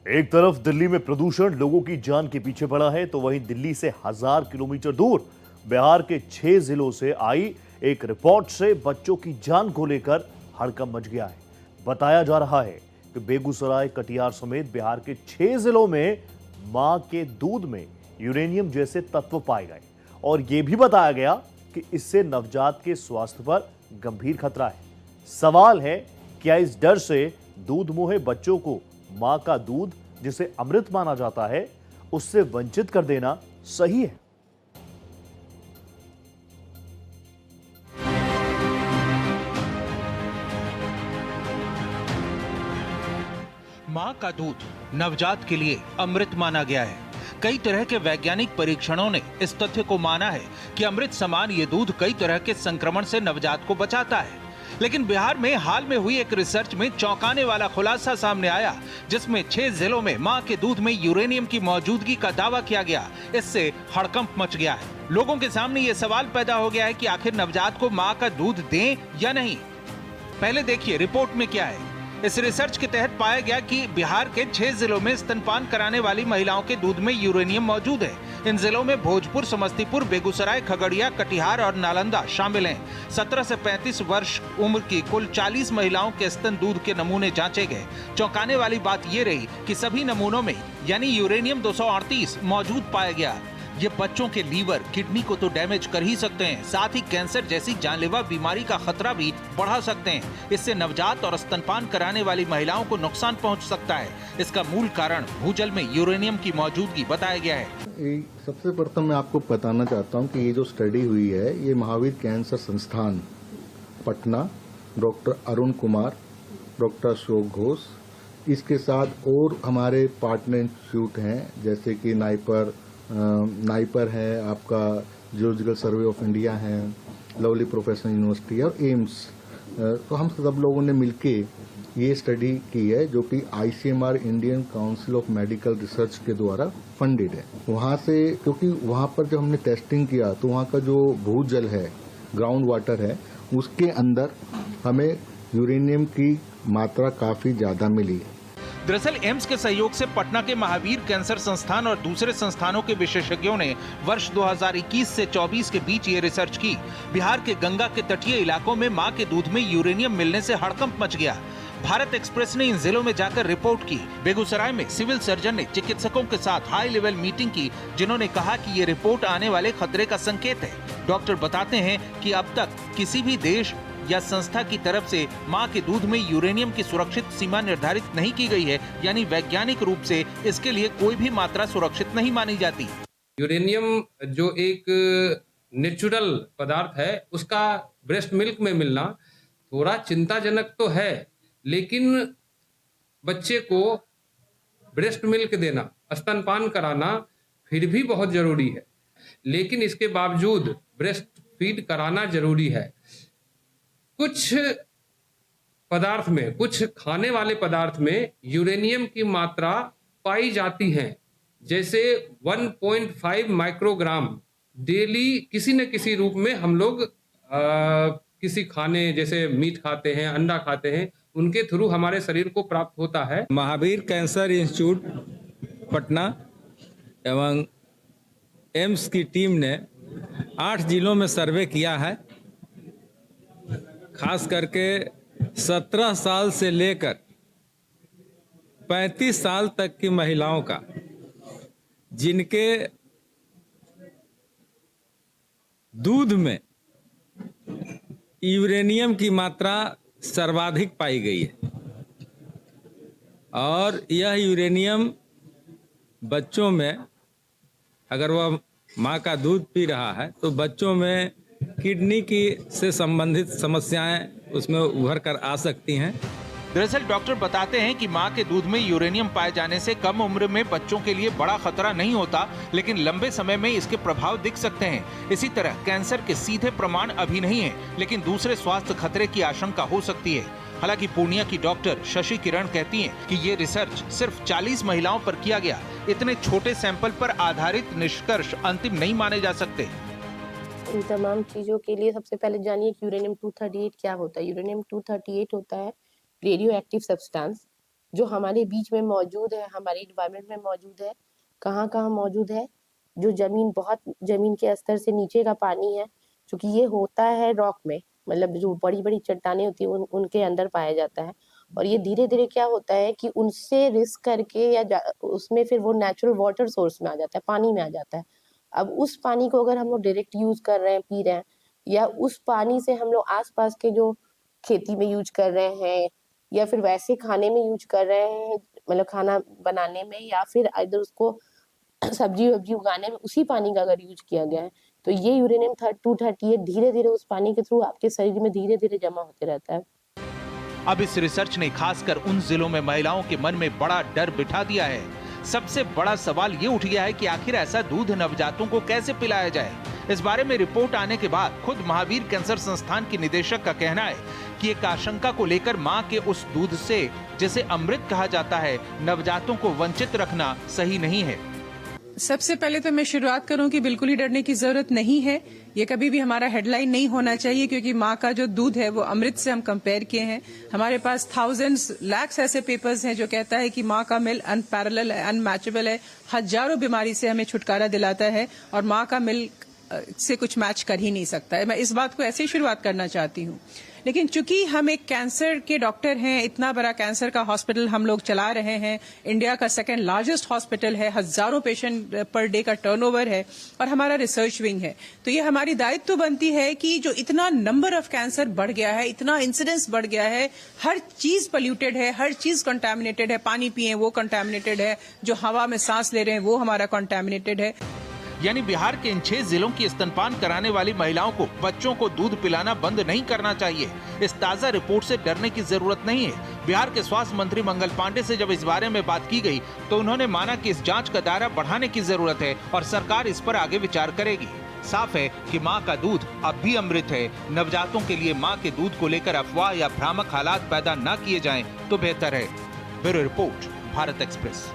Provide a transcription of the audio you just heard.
एक तरफ दिल्ली में प्रदूषण लोगों की जान के पीछे पड़ा है, तो वहीं दिल्ली से 1000 किलोमीटर दूर बिहार के 6 जिलों से आई एक रिपोर्ट से बच्चों की जान को लेकर हड़कंप मच गया है। बताया जा रहा है कि बेगूसराय, कटिहार समेत बिहार के 6 जिलों में मां के दूध में यूरेनियम जैसे तत्व पाए गए और यह भी बताया गया कि इससे नवजात के स्वास्थ्य पर गंभीर खतरा है। सवाल है, क्या इस डर से दूध मुहे बच्चों को मां का दूध, जिसे अमृत माना जाता है, उससे वंचित कर देना सही है? मां का दूध नवजात के लिए अमृत माना गया है। कई तरह के वैज्ञानिक परीक्षणों ने इस तथ्य को माना है कि अमृत समान ये दूध कई तरह के संक्रमण से नवजात को बचाता है। लेकिन बिहार में हाल में हुई एक रिसर्च में चौंकाने वाला खुलासा सामने आया, जिसमें 6 जिलों में मां के दूध में यूरेनियम की मौजूदगी का दावा किया गया। इससे हड़कंप मच गया है। लोगों के सामने ये सवाल पैदा हो गया है कि आखिर नवजात को मां का दूध दें या नहीं। पहले देखिए रिपोर्ट में क्या है। इस रिसर्च के तहत पाया गया कि बिहार के 6 जिलों में स्तनपान कराने वाली महिलाओं के दूध में यूरेनियम मौजूद है। इन जिलों में भोजपुर, समस्तीपुर, बेगूसराय, खगड़िया, कटिहार और नालंदा शामिल हैं। 17 से 35 वर्ष उम्र की कुल 40 महिलाओं के स्तन दूध के नमूने जांचे गए। चौंकाने वाली बात ये रही कि सभी नमूनों में यानी यूरेनियम 238 मौजूद पाया गया। ये बच्चों के लीवर, किडनी को तो डैमेज कर ही सकते हैं, साथ ही कैंसर जैसी जानलेवा बीमारी का खतरा भी बढ़ा सकते हैं। इससे नवजात और स्तनपान कराने वाली महिलाओं को नुकसान पहुंच सकता है। इसका मूल कारण भूजल में यूरेनियम की मौजूदगी बताया गया है। सबसे प्रथम मैं आपको बताना चाहता हूं कि ये जो स्टडी हुई है, ये महावीर कैंसर संस्थान पटना, डॉक्टर अरुण कुमार, डॉक्टर अशोक घोष, इसके साथ और हमारे पार्टनर इंस्टीट्यूट हैं जैसे कि नाइपर है, आपका जियोलॉजिकल सर्वे ऑफ इंडिया है, लवली प्रोफेशनल यूनिवर्सिटी है और एम्स। तो हम सब लोगों ने मिलके ये स्टडी की है, जो कि ICMR Indian council of medical research के द्वारा फंडेड है। वहाँ से, क्योंकि वहाँ पर जब हमने टेस्टिंग किया तो वहाँ का जो भूजल है, ग्राउंड वाटर है, उसके अंदर हमें यूरेनियम की मात्रा काफी ज्यादा मिली। दरअसल एम्स के सहयोग से पटना के महावीर कैंसर संस्थान और दूसरे संस्थानों के विशेषज्ञों ने वर्ष 2021 से 24 के बीच ये रिसर्च की। बिहार के गंगा के तटीय इलाकों में मां के दूध में यूरेनियम मिलने से हड़कंप मच गया। भारत एक्सप्रेस ने इन जिलों में जाकर रिपोर्ट की। बेगूसराय में सिविल सर्जन ने चिकित्सकों के साथ हाई लेवल मीटिंग की, जिन्होंने कहा कि ये रिपोर्ट आने वाले खतरे का संकेत है। डॉक्टर बताते हैं कि अब तक किसी भी देश या संस्था की तरफ से मां के दूध में यूरेनियम की सुरक्षित सीमा निर्धारित नहीं की गई है, यानी वैज्ञानिक रूप से इसके लिए कोई भी मात्रा सुरक्षित नहीं मानी जाती। यूरेनियम जो एक नेचुरल पदार्थ है, उसका ब्रेस्ट मिल्क में मिलना थोड़ा चिंताजनक तो है, लेकिन बच्चे को ब्रेस्ट मिल्क देना, स्तनपान कराना फिर भी बहुत जरूरी है। लेकिन इसके बावजूद ब्रेस्ट फीड कराना जरूरी है। कुछ पदार्थ में, कुछ खाने वाले पदार्थ में यूरेनियम की मात्रा पाई जाती है, जैसे 1.5 माइक्रोग्राम डेली किसी न किसी रूप में हम लोग किसी खाने, जैसे मीट खाते हैं, अंडा खाते हैं, उनके थ्रू हमारे शरीर को प्राप्त होता है। महावीर कैंसर इंस्टीट्यूट पटना एवं एम्स की टीम ने 8 जिलों में सर्वे किया है। खास करके 17 साल से लेकर 35 साल तक की महिलाओं का, जिनके दूध में यूरेनियम की मात्रा सर्वाधिक पाई गई है। और यह यूरेनियम बच्चों में, अगर वह माँ का दूध पी रहा है तो बच्चों में किडनी की से संबंधित समस्याएं उसमें उभर कर आ सकती हैं। दरअसल डॉक्टर बताते हैं कि मां के दूध में यूरेनियम पाए जाने से कम उम्र में बच्चों के लिए बड़ा खतरा नहीं होता, लेकिन लंबे समय में इसके प्रभाव दिख सकते हैं। इसी तरह कैंसर के सीधे प्रमाण अभी नहीं है, लेकिन दूसरे स्वास्थ्य खतरे की आशंका हो सकती है। हालांकि पूर्णिया की डॉक्टर शशि किरण कहती हैं कि ये रिसर्च सिर्फ 40 महिलाओं पर किया गया। इतने छोटे सैंपल पर आधारित निष्कर्ष अंतिम नहीं माने जा सकते। इन तमाम चीज़ों के लिए सबसे पहले जानिए कि यूरेनियम 238 क्या होता है। यूरेनियम 238 होता है रेडियो एक्टिव सब्सटेंस, जो हमारे बीच में मौजूद है, हमारे इन्वायरमेंट में मौजूद है, कहाँ कहाँ मौजूद है, जो जमीन के स्तर से नीचे का पानी है, क्योंकि ये होता है रॉक में, मतलब जो बड़ी बड़ी चट्टानें होती है उनके अंदर पाया जाता है। और ये धीरे धीरे क्या होता है कि उनसे रिस्क करके उसमें फिर वो नेचुरल वाटर सोर्स में आ जाता है, पानी में आ जाता है। अब उस पानी को अगर हम लोग डायरेक्ट यूज कर रहे हैं, पी रहे हैं, या उस पानी से हम लोग आसपास के जो खेती में यूज कर रहे हैं या फिर वैसे खाने में यूज कर रहे हैं, मतलब खाना बनाने में, या फिर इधर उसको सब्जी वब्जी उगाने में उसी पानी का अगर यूज किया गया है, तो ये यूरेनियम 238 धीरे धीरे उस पानी के थ्रू आपके शरीर में धीरे धीरे जमा होते रहता है। अब इस रिसर्च ने खासकर उन जिलों में महिलाओं के मन में बड़ा डर बिठा दिया है। सबसे बड़ा सवाल ये उठ गया है कि आखिर ऐसा दूध नवजातों को कैसे पिलाया जाए। इस बारे में रिपोर्ट आने के बाद खुद महावीर कैंसर संस्थान के निदेशक का कहना है कि एक आशंका को लेकर मां के उस दूध से, जिसे अमृत कहा जाता है, नवजातों को वंचित रखना सही नहीं है। सबसे पहले तो मैं शुरुआत करूं कि बिल्कुल ही डरने की जरूरत नहीं है। ये कभी भी हमारा हेडलाइन नहीं होना चाहिए, क्योंकि माँ का जो दूध है वो अमृत से हम कंपेयर किए हैं। हमारे पास थाउजेंड्स लाख्स ऐसे पेपर्स हैं जो कहता है कि माँ का मिल्क अनपैरेलल है, अनमैचेबल है, हजारों बीमारी से हमें छुटकारा दिलाता है और माँ का मिल्क से कुछ मैच कर ही नहीं सकता है। मैं इस बात को ऐसे ही शुरुआत करना चाहती हूँ। लेकिन चूंकि हम एक कैंसर के डॉक्टर हैं, इतना बड़ा कैंसर का हॉस्पिटल हम लोग चला रहे हैं, इंडिया का सेकंड लार्जेस्ट हॉस्पिटल है, हजारों पेशेंट पर डे का टर्नओवर है और हमारा रिसर्च विंग है, तो ये हमारी दायित्व बनती है कि जो इतना नंबर ऑफ कैंसर बढ़ गया है, इतना इंसिडेंस बढ़ गया है, हर चीज पोल्यूटेड है, हर चीज कंटामिनेटेड है, पानी पिए वो कंटामिनेटेड है, जो हवा में सांस ले रहे हैं वो हमारा कंटामिनेटेड है। यानी बिहार के इन 6 जिलों की स्तनपान कराने वाली महिलाओं को बच्चों को दूध पिलाना बंद नहीं करना चाहिए। इस ताजा रिपोर्ट से डरने की जरूरत नहीं है। बिहार के स्वास्थ्य मंत्री मंगल पांडे से जब इस बारे में बात की गई तो उन्होंने माना कि इस जांच का दायरा बढ़ाने की जरूरत है और सरकार इस पर आगे विचार करेगी। साफ है कि माँ का दूध अब भी अमृत है। नवजातों के लिए माँ के दूध को लेकर अफवाह या भ्रामक हालात पैदा न किए जाएं तो बेहतर है। Bureau report, Bharat express.